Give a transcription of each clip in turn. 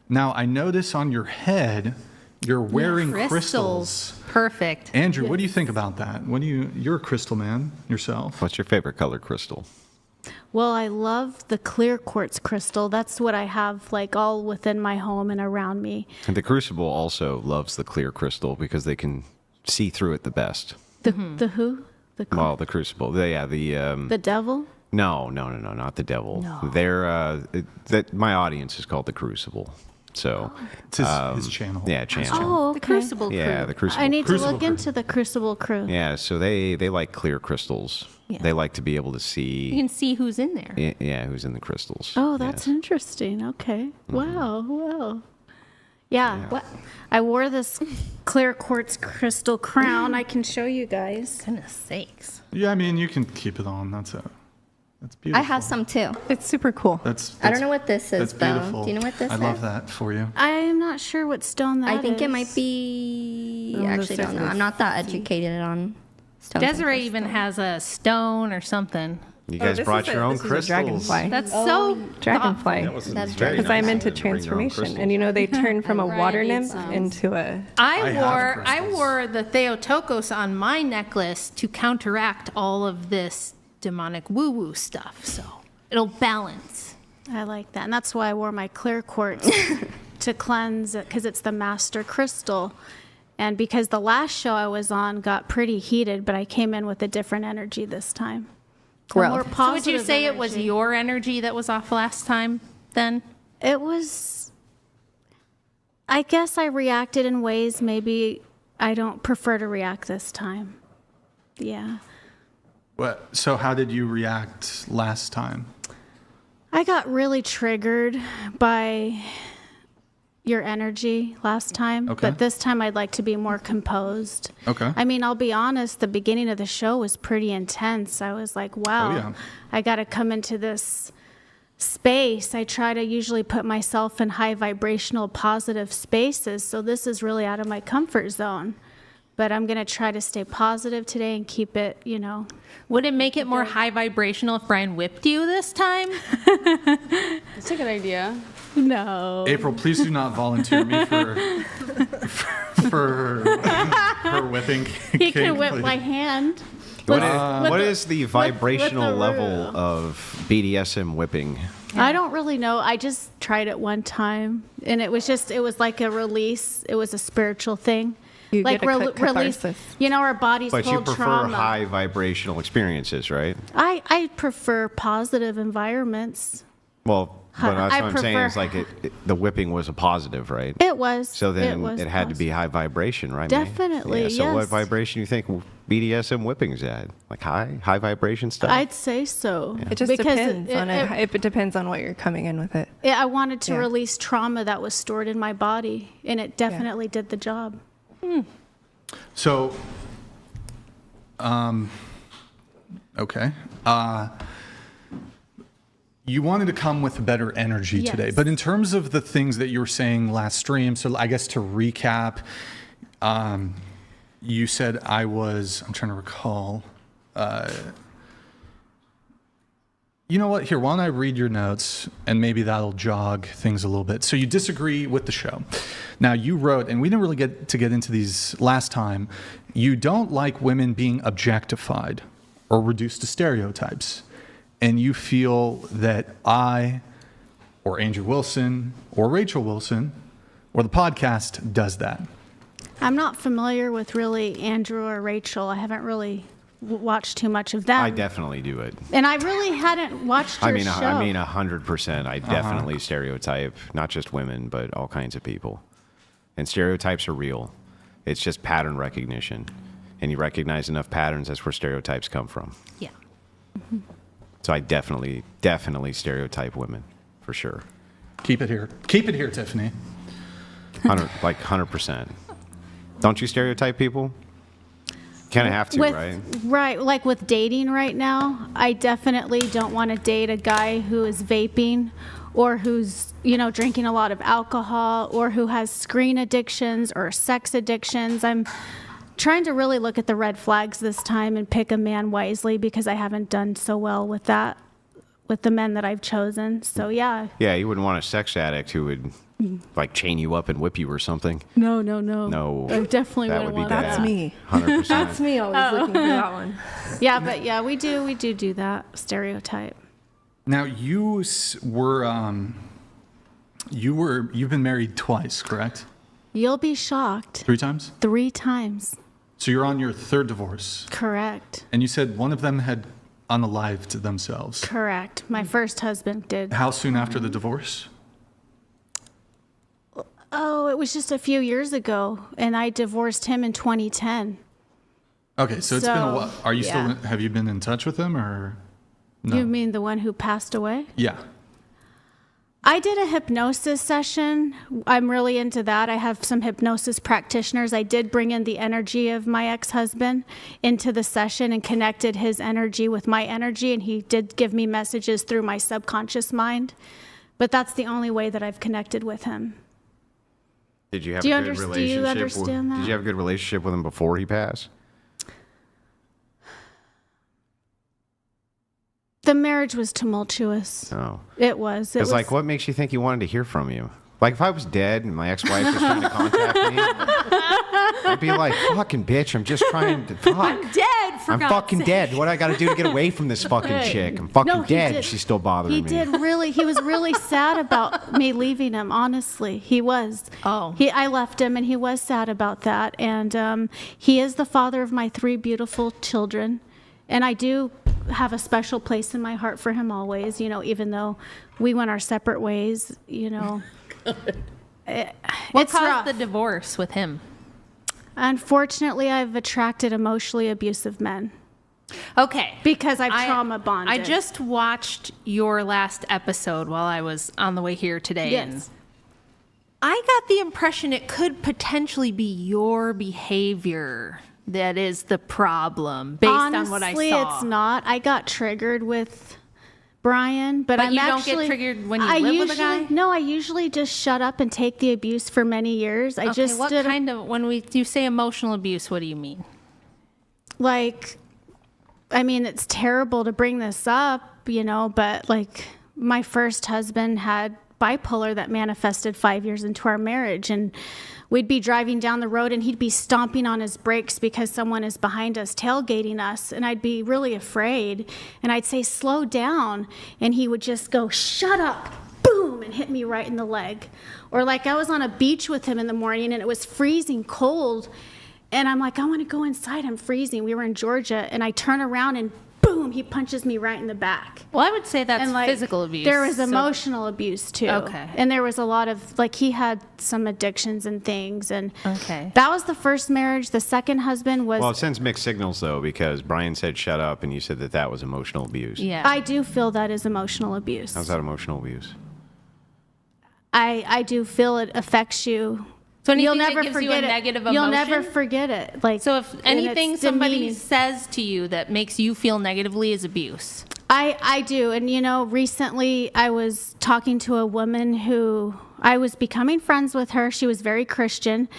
Now, I notice on your head, you're wearing crystals. Perfect. Andrew, what do you think about that? You're a crystal man yourself. What's your favorite color crystal? Well, I love the clear quartz crystal. That's what I have like all within my home and around me. And the Crucible also loves the clear crystal because they can see through it the best. The who? The Crucible. The devil? No, not the devil. No. They're my audience is called the Crucible. So It's his channel. Yeah, channel. Oh, okay. The Crucible Crew. Yeah, the Crucible. I need to Crucible look Crew. into the Crucible Crew. Yeah, so they like clear crystals. Yeah. They like to be able to see. You can see who's in there. Yeah, who's in the crystals. Oh, that's Yes. interesting. Okay. Wow. Yeah. What? I wore this clear quartz crystal crown. I can show you guys. Goodness sakes. Yeah, I mean, you can keep it on. That's beautiful. I have some too. It's super cool. I don't know what this is, That's though. beautiful. Do you know what this is? I love that for you. I'm not sure what stone that is. I think it might be. Oh, Actually, this don't know. is- I'm not that educated on stones. and Desiree even crystals. has a stone or something. You guys brought your own this crystals. Is a dragonfly. That's Oh, so Dragonfly. That's very Because I'm nice into of them to bring their own transformation, crystals. and you know they turn from a water Variety of nymph sounds. into a. I have I crystals. wore the Theotokos on my necklace to counteract all of this demonic woo-woo stuff. So it'll balance. I like that. And that's why I wore my clear quartz to cleanse it, because it's the master crystal. And because the last show I was on got pretty heated, but I came in with a different energy this time. A more Growth. So would you positive say it was energy. your energy that was off last time then? It was, I guess I reacted in ways maybe I don't prefer to react this time. Yeah. So how did you react last time? I got really triggered by your energy last time, Okay. but this time I'd like to be more composed. Okay. I mean, I'll be honest, the beginning of the show was pretty intense. I was like, wow, Oh, yeah. I got to come into this space. I try to usually put myself in high vibrational positive spaces, so this is really out of my comfort zone. But I'm going to try to stay positive today and keep it, Would it make it more high vibrational if Brian whipped you this time? That's a good idea. No. April, please do not volunteer me for her whipping. He can King, whip please. my hand. What is the vibrational the level room. of BDSM whipping? I don't really know. I just tried it one time, and it was like a release. It was a spiritual thing. You like get a release. catharsis. Our bodies But you hold prefer trauma. high vibrational experiences, right? I prefer positive environments. Well, but that's I what I'm saying prefer- is like the whipping was a positive, right? It was. So then was it had to be positive. high vibration, right? May? Definitely, Yeah, so what yes. vibration do you think BDSM whipping's at? Like high vibration stuff? I'd say so. It just Because depends on it. It depends on what you're coming in with it. I wanted to Yeah. release trauma that was stored in my body, and it definitely did the job. So, okay. You wanted to come with a better energy today, Yes. but in terms of the things that you were saying last stream, so I guess to recap, you said I'm trying to recall. You know what? Here, why don't I read your notes, and maybe that'll jog things a little bit. So you disagree with the show. Now, you wrote, and we didn't really get into these last time, you don't like women being objectified or reduced to stereotypes. And you feel that I, or Andrew Wilson, or Rachel Wilson, or the podcast does that. I'm not familiar with really Andrew or Rachel. I haven't really watched too much of them. I definitely do it. And I really hadn't watched your show. I mean 100%. I definitely stereotype not just women, but all kinds of people. And stereotypes are real. It's just pattern recognition. And you recognize enough patterns, that's where stereotypes come from. Yeah. So I definitely stereotype women, for sure. Keep it here. Keep it here, Tiffany. 100%. Don't you stereotype people? Kind of have to, right? Right. Like with dating right now, I definitely don't want to date a guy who is vaping or who's, drinking a lot of alcohol or who has screen addictions or sex addictions. I'm trying to really look at the red flags this time and pick a man wisely because I haven't done so well with that with the men that I've chosen. So yeah. Yeah, you wouldn't want a sex addict who would like chain you up and whip you or something. No. No. I definitely That wouldn't would be want bad. That's me. 100%. That's me always looking for that one. Yeah, but yeah, we do that stereotype. Now you've been married twice, correct? You'll be shocked. 3 times? 3 times. So you're on your 3rd divorce, Correct. and you said one of them had unalived themselves. Correct. My first husband did. How soon after the divorce? Oh, it was just a few years ago, and I divorced him in 2010. Okay, so it's been a So, while. Are you yeah. still? Have you been in touch with him, or no? You mean the one who passed away? Yeah. I did a hypnosis session. I'm really into that. I have some hypnosis practitioners. I did bring in the energy of my ex-husband into the session and connected his energy with my energy, and he did give me messages through my subconscious mind. But that's the only way that I've connected with him. Did you have Do you a good understand- do relationship? you understand that? Did you have a good relationship with him before he passed? The marriage was tumultuous. No. It was. Because, like, what makes you think he wanted to hear from you? Like, if I was dead and my ex-wife was trying to contact me, I'd be like, fucking bitch, I'm just trying to fuck. I'm dead, for I'm God's fucking sake. dead. What do I got to do to get away from this fucking chick? I'm fucking No, he dead. did- She's still bothering He me. he was really sad about me leaving him, honestly. He was. Oh. I left him and he was sad about that. And he is the father of my 3 beautiful children. And I do have a special place in my heart for him always, even though we went our separate ways, What it's caused rough. the divorce with him? Unfortunately, I've attracted emotionally abusive men Okay. because I've trauma bonded. I just watched your last episode while I was on the way here today. And Yes. I got the impression it could potentially be your behavior that is the problem based on what I Honestly, saw. it's not. I got triggered with Brian, but I'm you don't actually, get triggered when you I live with a usually- guy? No, I usually just shut up and take the abuse for many years. I Okay, just what did kind of, when you say emotional abuse, what do you mean? like, I mean, it's terrible to bring this up, but like my first husband had bipolar that manifested 5 years into our marriage, and we'd be driving down the road and he'd be stomping on his brakes because someone is behind us tailgating us, and I'd be really afraid, and I'd say slow down, and he would just go shut up, boom, and hit me right in the leg. Or like I was on a beach with him in the morning and it was freezing cold, and I'm like, I want to go inside, I'm freezing. We were in Georgia, and I turn around and boom, he punches me right in the back. Well, I would say that's And like physical abuse. there was so- emotional abuse too. Okay. And there was a lot of like he had some addictions and things, and Okay. that was the first marriage. The second husband was Well, it sends mixed signals, though, because Brian said shut up, and you said that was emotional abuse. Yeah. I do feel that is emotional abuse. How's that emotional abuse? I do feel it affects you. So anything You'll that never gives you forget a it. negative You'll never emotion? forget it. Like So if and anything it's somebody demeaning. says to you that makes you feel negatively is abuse. I do. And, recently I was talking to a woman who I was becoming friends with her. She was very Christian.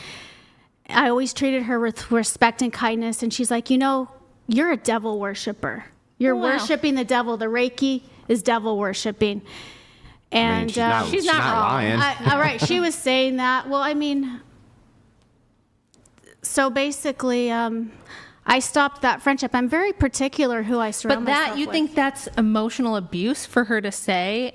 I always treated her with respect and kindness. And she's like, you're a devil worshiper. You're Oh, wow. worshiping the devil. The Reiki is devil worshiping. And she's not lying. all right. She was saying that. Well, I mean, so basically, I stopped that friendship. I'm very particular who I surround But myself you with. think that's emotional abuse for her to say,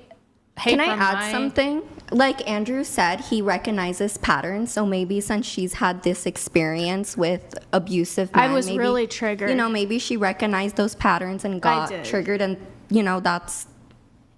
hey, Can I from add my- something? Like Andrew said, he recognizes patterns. So maybe since she's had this experience with abusive men, I was maybe, really triggered. Maybe she recognized those patterns and got did. triggered, and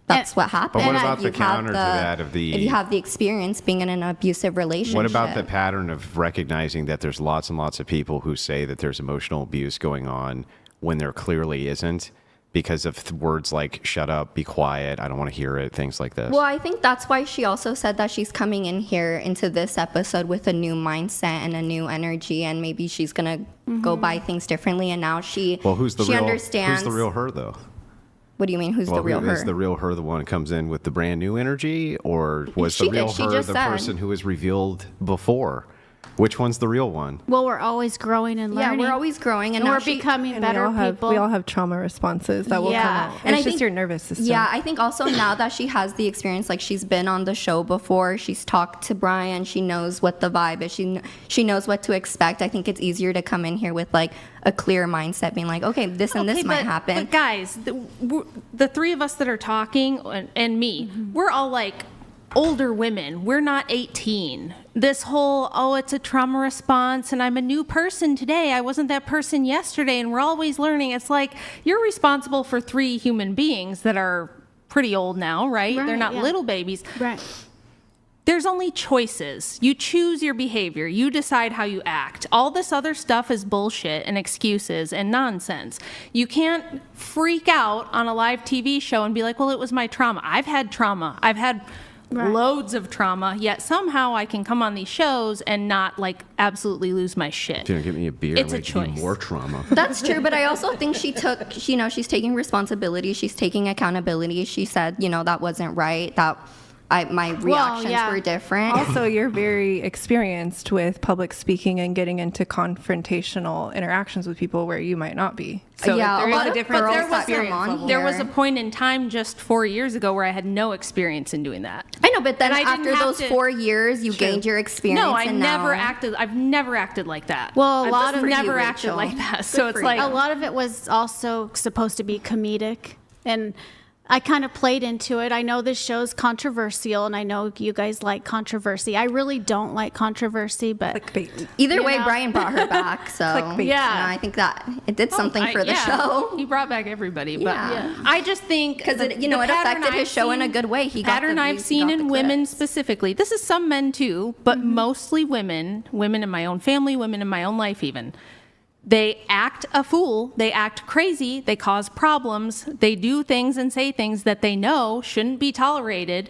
that's what happened. But what If about the you have counter to that of the- if you have the experience being in an abusive relationship? What about the pattern of recognizing that there's lots and lots of people who say that there's emotional abuse going on when there clearly isn't because of words like shut up, be quiet, I don't want to hear it, things like this? Well, I think that's why she also said that she's coming in here into this episode with a new mindset and a new energy, and maybe she's gonna go by things differently. And now who's the she real understands. who's the real her though? What do you mean? Who's Well, the real her? is the real her the one who comes in with the brand new energy, or was the She did. real She her just the said. person who was revealed before? Which one's the real one? Well, we're always growing and Yeah, learning. we're always growing, and now we're she- becoming And better people. we all have trauma responses that will come Yeah. out. And It's I just think- your nervous system. Yeah, I think also now that she has the experience, like she's been on the show before, she's talked to Brian, she knows what the vibe is, she knows what to expect. I think it's easier to come in here with like a clear mindset, being like, okay, this and this might happen. But guys, the three of us that are talking and me, we're all like older women. We're not 18. This whole, oh, it's a trauma response and I'm a new person today. I wasn't that person yesterday, and we're always learning. It's like you're responsible for 3 human beings that are pretty old now, right? They're Right, not yeah. little babies. Right. There's only choices. You choose your behavior. You decide how you act. All this other stuff is bullshit and excuses and nonsense. You can't freak out on a live TV show and be like, well, it was my trauma. I've had trauma. I've had loads of trauma, yet somehow I can come on these shows and not like absolutely lose my shit. If you don't give me a beer, It's I'm a gonna give you choice. more trauma. That's true, but I also think she's taking responsibility, she's taking accountability. She said, that wasn't right, that my reactions yeah. were different. Also, you're very experienced with public speaking and getting into confrontational interactions with people where you might not be. So Yeah, there a is lot a of different girls that experience come on level. here. There was a point in time just 4 years ago where I had no experience in doing that. I know, but then And I didn't after have those to- 4 years, you gained your experience. No, and now- I've never acted like that. Well, a lot I've of- never for you, acted Rachel. like that. So it's for like you. A lot of it was also supposed to be comedic, and I kind of played into it. I know this show's controversial, and I know you guys like controversy. I really don't like controversy, but Clickbait. Either you way, know. Brian brought her back, so Clickbait. Yeah. I think that it did something for the yeah, show. He brought back everybody, but Yeah. I just think Because the- it the pattern affected his I've show in a seen- good way. He got pattern the I've views, he seen got the in women clicks. specifically. This is some men too, but mostly women in my own family, women in my own life even. They act a fool, they act crazy, they cause problems, they do things and say things that they know shouldn't be tolerated,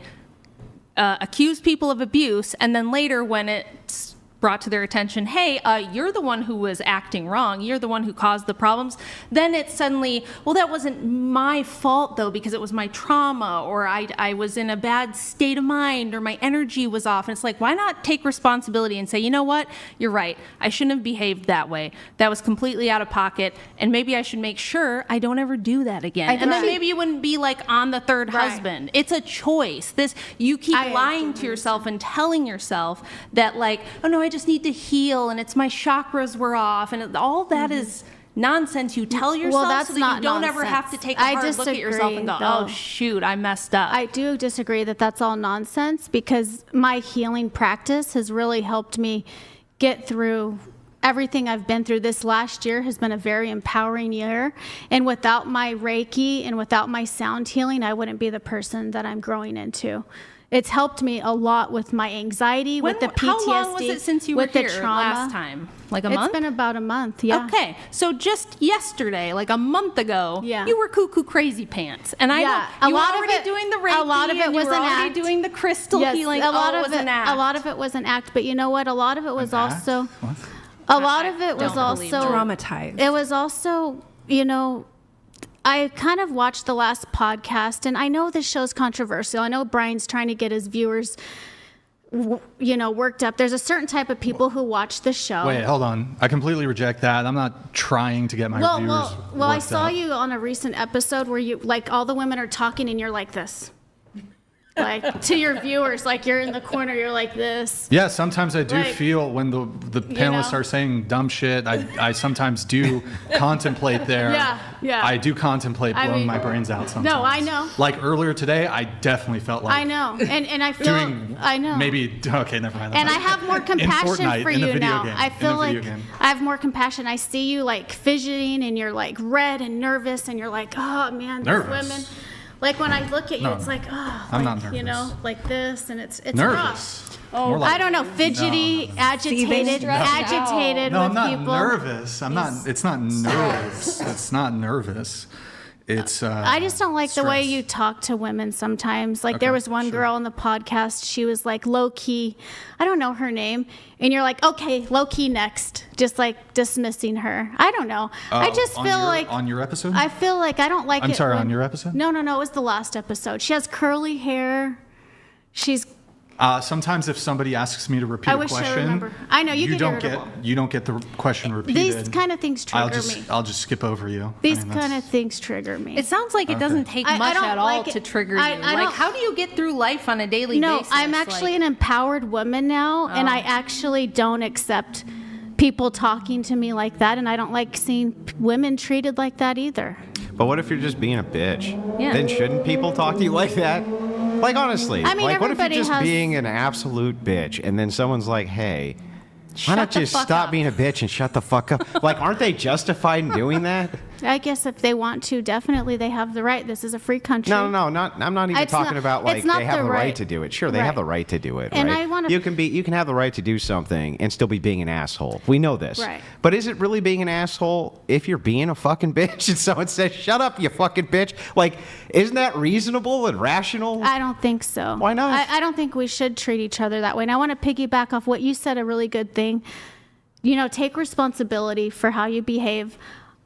accuse people of abuse, and then later when it's brought to their attention, hey, you're the one who was acting wrong, you're the one who caused the problems, then it's suddenly, well, that wasn't my fault though, because it was my trauma, or I was in a bad state of mind, or my energy was off. And it's like, why not take responsibility and say, you know what, you're right, I shouldn't have behaved that way, that was completely out of pocket, and maybe I should make sure I don't ever do that again. And then think- maybe you wouldn't be like on the third husband. It's a choice. You keep I lying to yourself and telling yourself that like, oh no, I just need to heal, and it's my chakras were off, and all that is nonsense. You tell yourself that's so that not you don't ever have to nonsense. take a I hard look at yourself and go, disagree, oh though. shoot, I messed up. I do disagree that that's all nonsense, because my healing practice has really helped me get through everything I've been through. This last year has been a very empowering year, and without my Reiki and without my sound healing, I wouldn't be the person that I'm growing into. It's helped me a lot with my anxiety, with the PTSD, How long was it since you were with the here trauma. last time? Like a It's month? been about a month, yeah. Okay, so just yesterday, like a month ago, Yeah. you were cuckoo crazy pants, and I Yeah, know a you lot were of already it- doing the Reiki, a lot of it and was you were an already act. doing the crystal Yes, healing. a lot oh, of it was an act. A lot of it was an act, but you know what? A lot of it was An act? also. What? A lot of it was don't believe also Traumatized. It was also, I kind of watched the last podcast, and I know this show's controversial. I know Brian's trying to get his viewers, worked up. There's a certain type of people who watch the show. Wait, hold on. I completely reject that. I'm not trying to get my viewers. Well, I worked saw up. you on a recent episode where you, like, all the women are talking, and you're like this. Like, to your viewers, like, you're in the corner, you're like this. Yeah, sometimes I do Like, feel when the panelists know? are saying dumb shit, I sometimes do contemplate there. Yeah. I do contemplate I blowing mean- my brains out sometimes. No, I know. Like earlier today, I definitely felt like I know. And I feel, doing I know. maybe, okay, never mind. And I have more compassion Fortnite, for in a you video now. game, I in a feel video like game. I have more compassion. I see you like fidgeting, and you're like red and nervous, and you're like, oh man, these Nervous? women. Like when I look at you, No, it's like, oh, I'm like, not you know, nervous. like this, and it's rough. Nervous. Oh, I don't know, fidgety, agitated, agitated No, with I'm not people. nervous. I'm not. It's not nervous. It's not nervous. It's. I just don't like the way stress. you talk to women sometimes. Like Okay, there was one sure. girl on the podcast, she was like low key, I don't know her name, and you're like, okay, low key next, just like dismissing her. I don't know. I Oh, just on feel your- like on your episode. I feel like I don't like I'm it. sorry, when- on your episode? No, it was the last episode. She has curly hair. She's Sometimes if somebody asks me to repeat I a wish I question, remember. I know, you get don't irritable. you don't get the question repeated. These kind of things trigger me. I'll just skip over you. These I mean, that's- kind of things trigger me. It sounds like it doesn't take I much don't at all like it. to trigger you. I Like, don't- how do you get through life on a daily No, basis? I'm actually Like, an empowered woman now, and I actually don't accept people talking to me like that, and I don't like seeing women treated like that either. But what if you're just being a bitch? Yeah. Then shouldn't people talk to you like that? Like, honestly. I mean, like, what if you're everybody just has- being an absolute bitch and then someone's like, hey, why not the just fuck stop up. being a bitch and shut the fuck up? Like, aren't they justified in doing that? I guess if they want to, definitely they have the right. This is a free country. No, I'm not even It's talking not- about like it's not they have the the right right. to do it. Sure, they have Right. the right to do it. And right? I wanna- you can have the right to do something and still be being an asshole. We know this. Right. But is it really being an asshole if you're being a fucking bitch and someone says, "Shut up, you fucking bitch"? Like, isn't that reasonable and rational? I don't think so. Why not? I don't think we should treat each other that way. And I want to piggyback off what you said, a really good thing. You know, take responsibility for how you behave.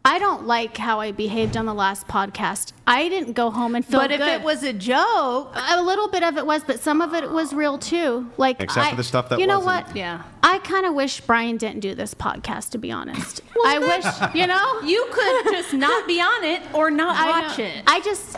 I don't like how I behaved on the last podcast. I didn't go home and feel but good. if it was a joke, A little bit of it was, but some of it was real too. Like, Except for the stuff that you know wasn't. what? Yeah. I kind of wish Brian didn't do this podcast, to be honest. I wish, you know. you could just not be on it or not watch know. it.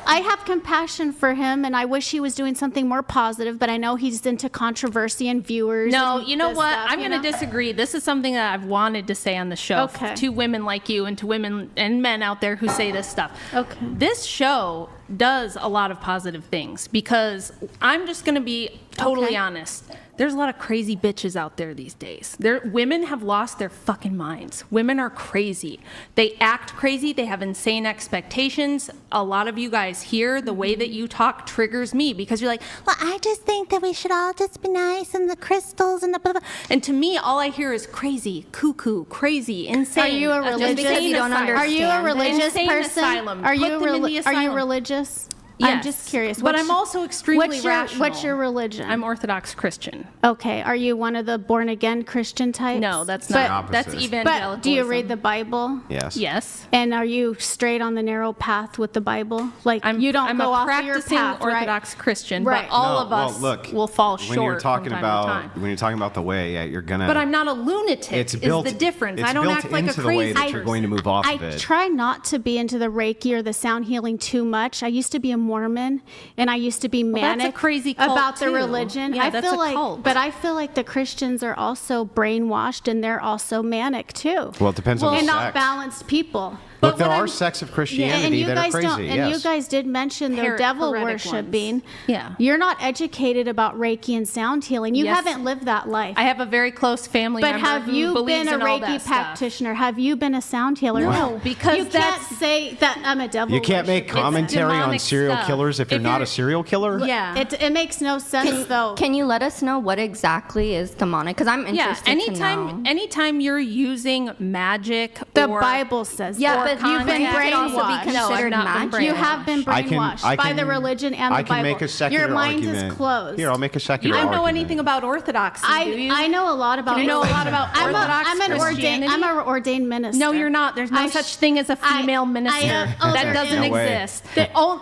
I have compassion for him, and I wish he was doing something more positive. But I know he's into controversy and viewers. No, and you know this what? stuff, I'm you going to know? disagree. This is something that I've wanted to say on the show Okay. to women like you and to women and men out there who say this stuff. Okay. This show does a lot of positive things because I'm just going to be totally Okay. honest. There's a lot of crazy bitches out there these days. Women have lost their fucking minds. Women are crazy. They act crazy. They have insane expectations. A lot of you guys here, the way that you talk triggers me because you're like, well, I just think that we should all just be nice and the crystals and the blah, blah. And to me, all I hear is crazy, cuckoo, crazy, insane. Are you a religious? because you don't asylum. Are you a understand it. religious Insane person? asylum. Are Put you them in the are you asylum. religious? I'm Yes. just curious. But What's- I'm also extremely what's your, rational. What's your religion? I'm Orthodox Christian. Okay. Are you one of the born again Christian types? No, that's The not. opposite. That's evangelicalism. But do you read the Bible? Yes. Yes. And are you straight on the narrow path with the Bible? Like you don't I'm go a off of your practicing path, Orthodox Christian, Right. but all No, of us well, look, will fall short when you're talking from time about to time. when you're talking about the way, yeah, you're gonna. But I'm not a lunatic. It's is built. the difference. It's I don't built act like a into crazy the way that person. you're going to move off I of it. try not to be into the Reiki or the sound healing too much. I used to be a Mormon, and I used to be that's a manic crazy cult, about the too. religion. Yeah, I that's feel a like, cult. but I feel like the Christians are also brainwashed, and they're also manic too. Well, it depends on the and not sect. balanced people. Look, But there what are I'm- sects of Yeah, Christianity and you that guys are don't. crazy. And you yes. guys did mention their devil heretic worshiping. ones. Yeah. You're not educated about Reiki and sound healing. You Yes. haven't lived that life. I have a very close family But member have who you believes been a in all Reiki that stuff. practitioner? Have you been a sound healer? No, because you can't that's- say that I'm a devil. You can't make worshiper. commentary on demonic serial stuff. killers if you're If not you're- a serial killer. Yeah. It makes no sense though. Can you let us know what exactly is demonic? Because I'm Yeah, interested to know. anytime you're using magic The or Bible says Yeah, that. but you've been contact could also be brainwashed. considered No, I've not been magic. You have been I can- brainwashed I by can- the religion and I the can Bible. make a secular Your mind argument. is closed. Here, I'll make a you secular don't argument. know anything about orthodoxy, do you? I know a lot about. You know a lot about I'm Orthodox an ordained. Christianity? I'm an ordained minister. No, you're not. There's no I such sh- thing as a female I minister. am- oh, that there doesn't is. No way. exist.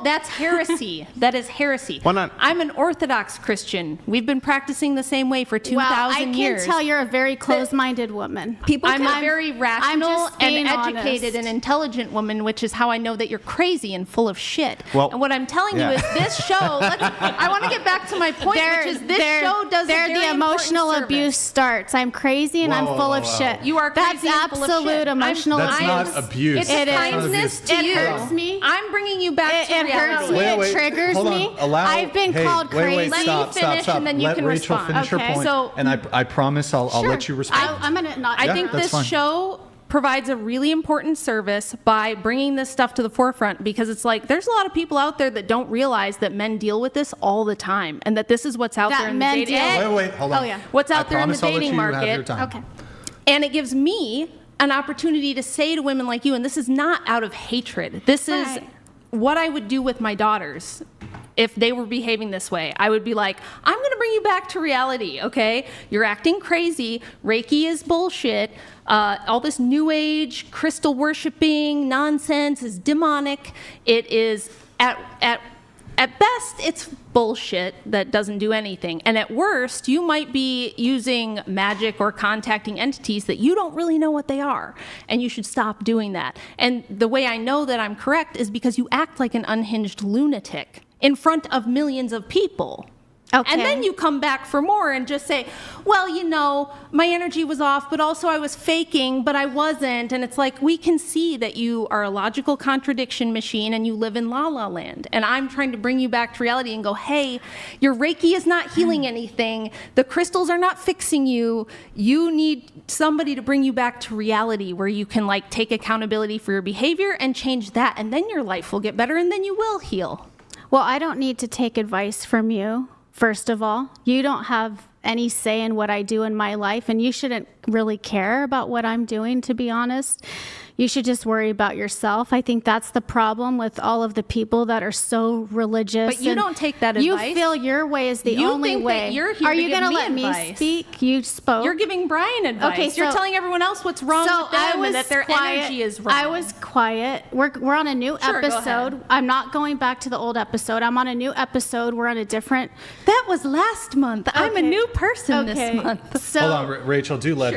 That's heresy. That is heresy. Why not? I'm an Orthodox Christian. We've been practicing the same way for 2,000 Well, I can years. tell you're a very closed-minded woman. I'm a very rational just and being educated honest. and intelligent woman, which is how I know that you're crazy and full of shit. Well, and what I'm telling yeah. you is this show, I want to get back to my point, which is this show does a very the emotional important abuse service. starts. I'm crazy and I'm Whoa, full whoa, of whoa. shit. You are That's crazy and full of absolute shit. emotional That's abuse. not abuse. It's It a is. kindness to It you. hurts me. I'm bringing you back to It reality. hurts me. It triggers hold on. me. Allow, I've been hey, called wait, crazy. Wait, Let me stop, finish stop. and then you Let can Rachel respond. finish Okay. her point, So- and I promise I'll Sure. let you respond. I'm gonna not. I Yeah, think that's this fine. show provides a really important service by bringing this stuff to the forefront because it's like there's a lot of people out there that don't realize that men deal with this all the time and that this is what's out That there in men the dating deal- Wait, hold on. Oh, yeah. What's out I there in the promise I'll let dating you have market. your time. Okay. And it gives me an opportunity to say to women like you, and this is not out of hatred, this is Right. what I would do with my daughters if they were behaving this way. I would be like, I'm going to bring you back to reality, okay? You're acting crazy. Reiki is bullshit. All this new age crystal worshiping nonsense is demonic. It is at At best, it's bullshit that doesn't do anything. And at worst, you might be using magic or contacting entities that you don't really know what they are. And you should stop doing that. And the way I know that I'm correct is because you act like an unhinged lunatic in front of millions of people. Okay. And then you come back for more and just say, well, you know, my energy was off, but also I was faking, but I wasn't. And it's like, we can see that you are a logical contradiction machine and you live in la la land. And I'm trying to bring you back to reality and go, hey, your Reiki is not healing anything. The crystals are not fixing you. You need somebody to bring you back to reality where you can like take accountability for your behavior and change that. And then your life will get better and then you will heal. Well, I don't need to take advice from you. First of all, you don't have any say in what I do in my life, and you shouldn't really care about what I'm doing, to be honest. You should just worry about yourself. I think that's the problem with all of the people that are so religious. But you don't take that you advice. You feel your way is the you only think way. That you're here are to you going to let advice. Me speak? You spoke. You're giving Brian advice. Okay, you're telling everyone else what's wrong with them and that their energy is wrong. I was quiet. We're on a new episode. I'm not going back to the old episode. I'm on a new episode. We're on a different. That was last month. I'm a new person this month. So, hold on, Rachel. Do let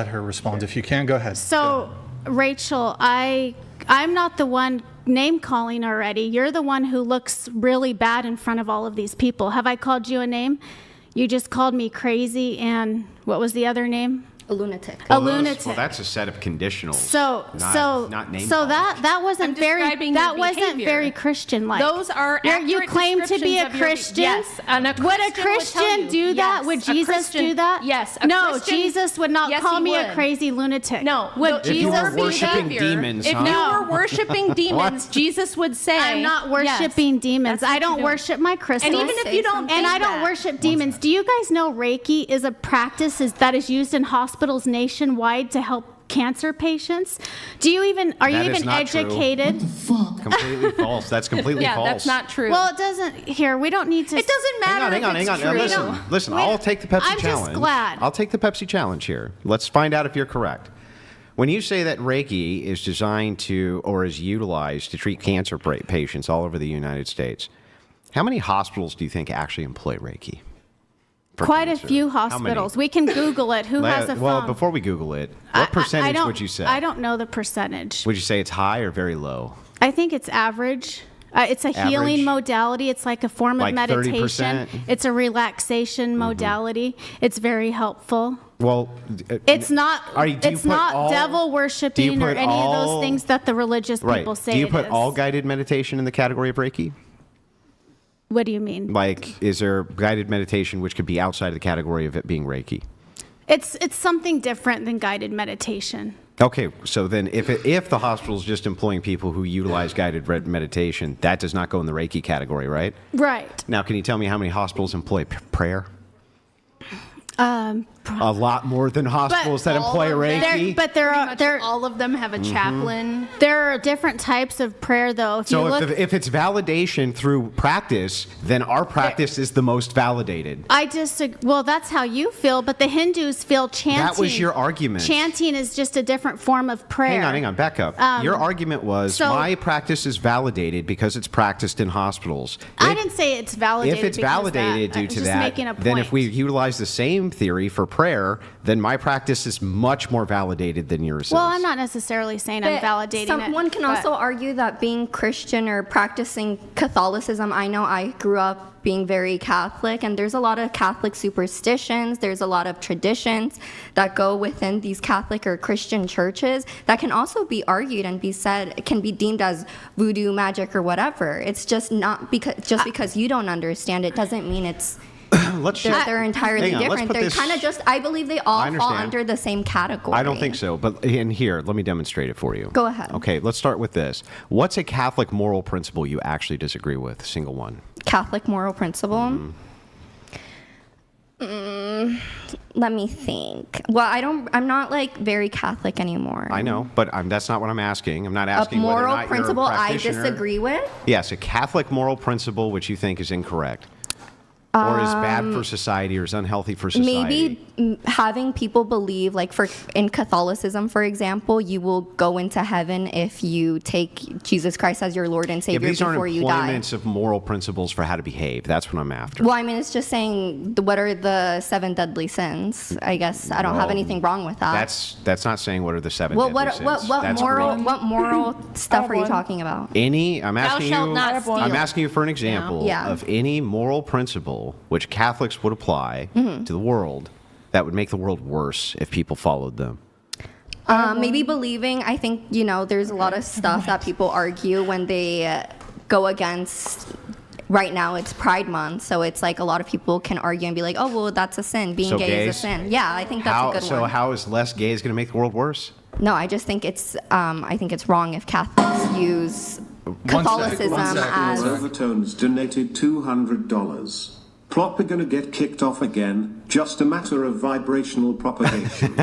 her respond if you can. Go ahead. So, Rachel, I'm not the one name calling already. You're the one who looks really bad in front of all of these people. Have I called you a name? You just called me crazy, and what was the other name? A lunatic. A lunatic. Well, that's a set of conditionals. Not name so calling. that wasn't very Christian like. Those are you claim to be a Christian. Yes, and would a Christian do that? Would Jesus do that? Yes. No, Jesus would not call me a crazy lunatic. No. Would if you Jesus were worshiping demons? If you were worshiping demons, Jesus would say, "I'm not worshiping demons. I don't worship my crystals." And even if you don't, and I don't worship demons. Do you guys know Reiki is a practice that is used in hospitals nationwide to help cancer patients? Are you even educated? Completely false. That's completely false. Yeah, that's not true. Well, it doesn't. Here, we don't need to. It doesn't matter. Hang on. Listen. I'll take the Pepsi challenge. I'm just glad. I'll take the Pepsi challenge here. Let's find out if you're correct. When you say that Reiki is designed to or is utilized to treat cancer patients all over the United States, how many hospitals do you think actually employ Reiki? Quite a few hospitals. We can Google it. Who has a phone? Well, before we Google it, what percentage would you say? I don't know the percentage. Would you say it's high or very low? I think it's average. It's a healing modality. It's like a form of meditation. 30%? It's a relaxation modality. It's very helpful. Well, it's not. It's not devil worshiping or any of those things that the religious people say. Do you put all guided meditation in the category of Reiki? What do you mean? Like, is there guided meditation which could be outside of the category of it being Reiki? It's something different than guided meditation. Okay, so then if the hospital is just employing people who utilize guided meditation, that does not go in the Reiki category, right? Right. Now, can you tell me how many hospitals employ prayer? A lot more than hospitals that employ Reiki. But all of them have a chaplain. There are different types of prayer, though. If it's validation through practice, then our practice is the most validated. I disagree. Well, that's how you feel, but the Hindus feel chanting. That was your argument. Chanting is just a different form of prayer. Hang on, back up. Your argument was my practice is validated because it's practiced in hospitals. I didn't say it's validated. If it's validated due to that, then if we utilize the same theory for prayer, then my practice is much more validated than yours is. Well, I'm not necessarily saying I'm validating it. Someone can also argue that being Christian or practicing Catholicism, I know I grew up being very Catholic, and there's a lot of Catholic superstitions, there's a lot of traditions that go within these Catholic or Christian churches that can also be argued and be said, can be deemed as voodoo magic or whatever. It's just not because you don't understand it doesn't mean it's they're entirely different. They're kind of just, I believe they all fall under the same category. I don't think so. But in here, let me demonstrate it for you. Go ahead. Okay, let's start with this. What's a Catholic moral principle you actually disagree with? Single one. Catholic moral principle? Let me think. Well, I'm not like very Catholic anymore. I know, but that's not what I'm asking. I'm not asking a moral whether or not principle you're a I practitioner. disagree with? Yes, a Catholic moral principle which you think is incorrect. or is bad for society or is unhealthy for society? Maybe having people believe, like in Catholicism, for example, you will go into heaven if you take Jesus Christ as your Lord and Yeah, Savior but these aren't before you die. employments of moral principles for how to behave. That's what I'm after. Well, I mean, it's just saying what are the 7 deadly sins. I guess I don't have anything wrong with that. That's not saying what are the 7 well, deadly sins. what That's moral great. what moral stuff are you one. talking about? I'm asking shalt you. not steal. I'm asking you for an example Yeah. of any moral principle which Catholics would apply to the world that would make the world worse if people followed them. Maybe believing. I think there's a lot of stuff that people argue when they go against. Right now it's Pride Month, so it's like a lot of people can argue and be like, "Oh, well, that's a sin. Being So gay gays? is a sin." Yeah, I think that's a good So one. how is less gays going to make the world worse? No, I just think it's wrong if Catholics use Catholicism as. Overtones donated $200. Proper gonna get kicked off again. Just a matter of vibrational propagation.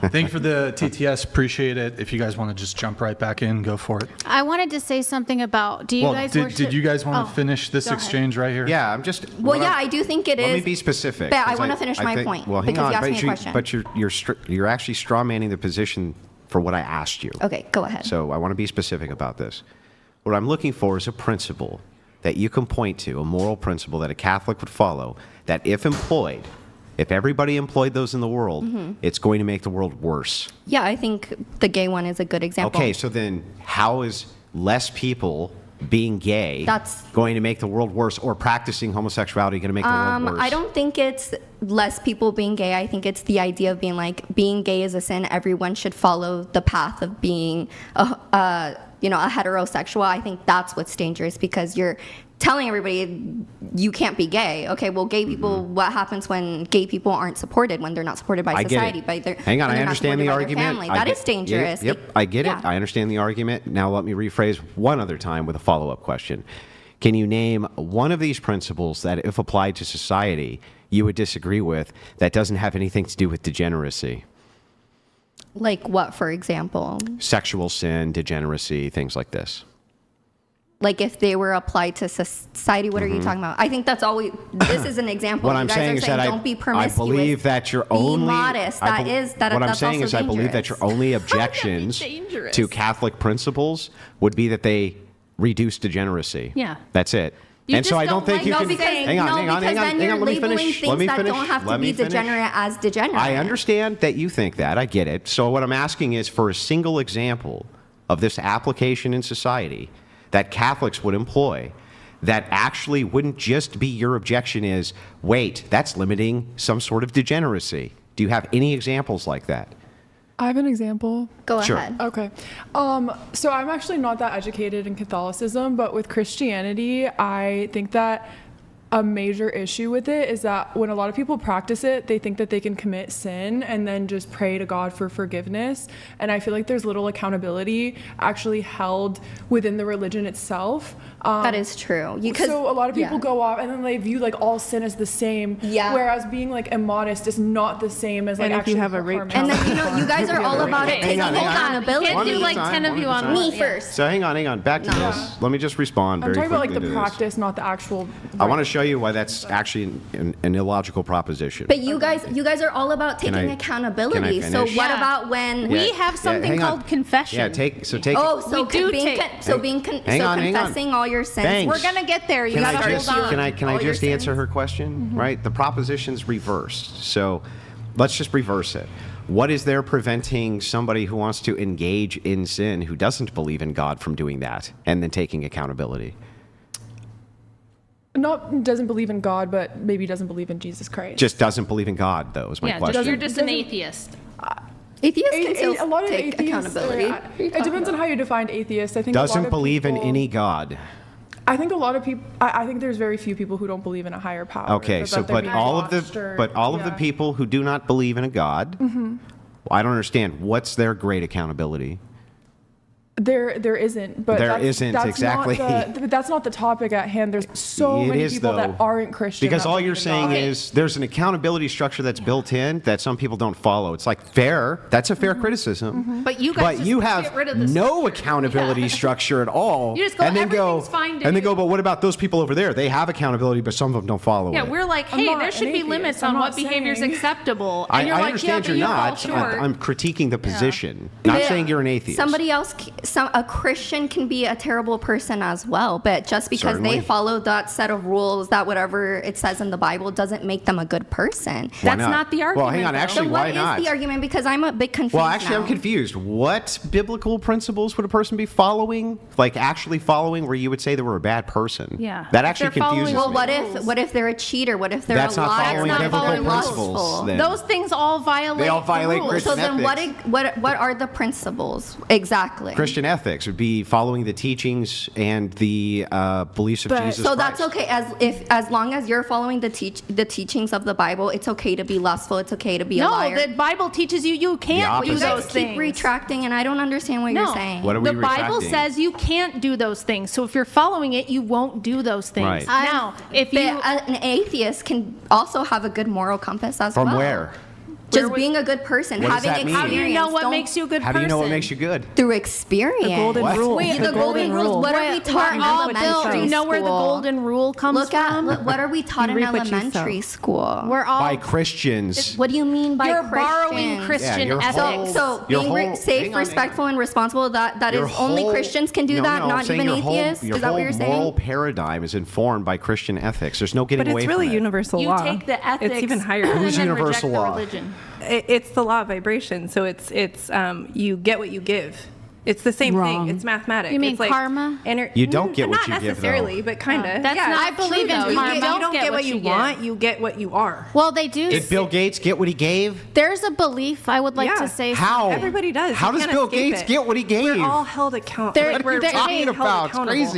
Thank you for the TTS. Appreciate it. If you guys want to just jump right back in, go for it. I wanted to say something about. Do you guys did worship? you guys want Oh, to finish this go ahead. exchange right here? Yeah, I'm just. Well, yeah, I do think it is. Let me be specific. But I 'cause want to finish my point Well, hang because on. you asked me a question. But you're actually straw manning the position for what I asked you. Okay, go ahead. So I want to be specific about this. What I'm looking for is a principle that you can point to, a moral principle that a Catholic would follow, that if employed, if everybody employed those in the world, it's going to make the world worse. Yeah, I think the gay one is a good example. Okay, so then how is less people being gay going to make the world worse, or practicing homosexuality going to make the world worse? I don't think it's less people being gay. I think it's the idea of being gay is a sin. Everyone should follow the path of being a heterosexual. I think that's what's dangerous, because you're telling everybody you can't be gay. Okay, well, gay people, what happens when gay people aren't supported, when they're not supported by society? Hang on, I understand the argument. That is dangerous. Yep, I get it. Yeah. I understand the argument. Now let me rephrase one other time with a follow-up question. Can you name one of these principles that, if applied to society, you would disagree with, that doesn't have anything to do with degeneracy? Like what, for example? Sexual sin, degeneracy, things like this. Like if they were applied to society, what are you talking about? I think that's all this is an example. What you I'm guys saying are is saying that don't be promiscuous. I believe that you're only... Be modest. What I'm saying is I believe that your only objections dangerous? to Catholic principles would be that they reduce degeneracy. Yeah. That's it. You And so just I don't don't think like you no, can... because- Hang on. then you're Let me labeling finish. things Let me that finish. don't have to Let me be finish. degenerate as degenerate. I understand that you think that. I get it. So what I'm asking is for a single example of this application in society that Catholics would employ that actually wouldn't just be your objection is, wait, that's limiting some sort of degeneracy. Do you have any examples like that? I have an example. Go Sure. ahead. Okay. So I'm actually not that educated in Catholicism, but with Christianity, I think that a major issue with it is that when a lot of people practice it, they think that they can commit sin and then just pray to God for forgiveness. And I feel like there's little accountability actually held within the religion itself. That is true. So a lot of people go off and then they view like all sin as the same. Yeah. Whereas being like immodest is not the same as like And if you actually have a rape harming And someone. then you guys are all about it taking Hang on. accountability. Can't do One like at a time, 10 of one you at a on time. Me yeah. first. So hang on. Back to this. Let me just respond I'm very talking about like quickly the to this. practice, not the actual. I want to show you why that's actually an illogical proposition. But you guys are all about Can taking I accountability. So finish? what Yeah. about when We have something hang on. called confession. Yeah, take Oh, so We do take- Hang on. confessing all your sins. Thanks. We're gonna get there. You Can gotta I just, hold on. can I All your just answer sins. her question? Right? The proposition's reversed. So let's just reverse it. What is there preventing somebody who wants to engage in sin, who doesn't believe in God, from doing that and then taking accountability? Not doesn't believe in God, but maybe doesn't believe in Jesus Christ. Just doesn't believe in God, though, is my Yeah, question. you're just an atheist. Atheists can still a lot of take atheists, accountability. it depends on how you define atheist. I think a lot Doesn't of believe in people- any God. I think a lot of people. I think there's very few people who don't believe in a higher power. Okay, that so they're but being all of watched the or- but all of the yeah. people who do not believe in a God, I don't understand. What's their great accountability? There isn't, but There isn't, that's exactly. But that's not the topic at hand. There's so It many is, people though. that aren't Christian. Because that all believe you're in saying God. is there's an accountability structure that's built in that some people don't follow. It's like fair. That's a fair criticism. But you guys just you get have rid of the no structure. accountability structure at all. You just go, and then go, "Everything's fine to and then do." go, but what about those people over there? They have accountability, but some of them don't follow Yeah, it. we're like, I'm hey, not there an should be atheist. limits I'm on not what behavior's saying- acceptable. And I you're like, understand yeah, but you're you not. fall short. I'm critiquing the position, not But saying you're an atheist. Somebody else, a Christian can be a terrible person as well, but just because Certainly. they follow that set of rules, that whatever it says in the Bible, doesn't make them a good person. Why That's not the Well, hang argument, on. though. Actually, Then why what is not? the argument? Because I'm a bit confused Well, actually, now. I'm confused. What biblical principles would a person be following? Like actually following, where you would say they were a bad person? Yeah. That If actually they're following confuses Well, me. what if they're a cheater? What if they're That's a not liar? following What if biblical they're principles, lustful? then. Those things all violate They all violate the rules. Christian So then, ethics. what are the principles exactly? Christian ethics would be following the teachings and the beliefs of Jesus So Christ. that's okay as long as you're following the teachings of the Bible. It's okay to be lustful. It's okay to be a No, liar. the Bible teaches you can't do opposite. you those guys keep things. retracting, and I don't understand what No, you're saying. What are we the Bible retracting? says you can't do those things. So if you're following it, you won't do those things. Right. Now, if But you an atheist can also have a good moral compass as From well. where? Just Where being a good person, What does having that mean? experience. how do you know what Don't- makes you a good How person? do you know what makes you good? through experience? The golden What? rule. Wait, the golden rules. What are we taught in We're all elementary built. Do you know where the school? golden rule comes Look at from? what are we taught You in reap what you elementary sow. school? We're all By Christians. What do you mean by you're Christians? borrowing Christian your ethics. whole- So Your being whole- hang safe, on, respectful, and responsible, that Your is only whole- Christians can do No, that, no, I'm not saying even your whole- atheists? Your Is that what whole you're moral saying? paradigm is informed by Christian ethics. There's no getting But away it's really from it. universal You law. take the ethics It's even higher. and Who's then universal reject law? the religion. It's the law of vibration. So it's you get what you give. It's the same Wrong. thing. It's mathematics. You mean it's like karma? You don't get what not you give, necessarily, though. but kind of. That's not I believe true, in though. karma. You don't get what you give. want. You get what you are. Well, they do. Did Bill Gates get what he gave? There's a belief I would like Yeah. to say. How? Everybody does. How You does can't Bill escape Gates it. get what he gave? We're all held accountable. There- What are you there- talking held about? It's crazy.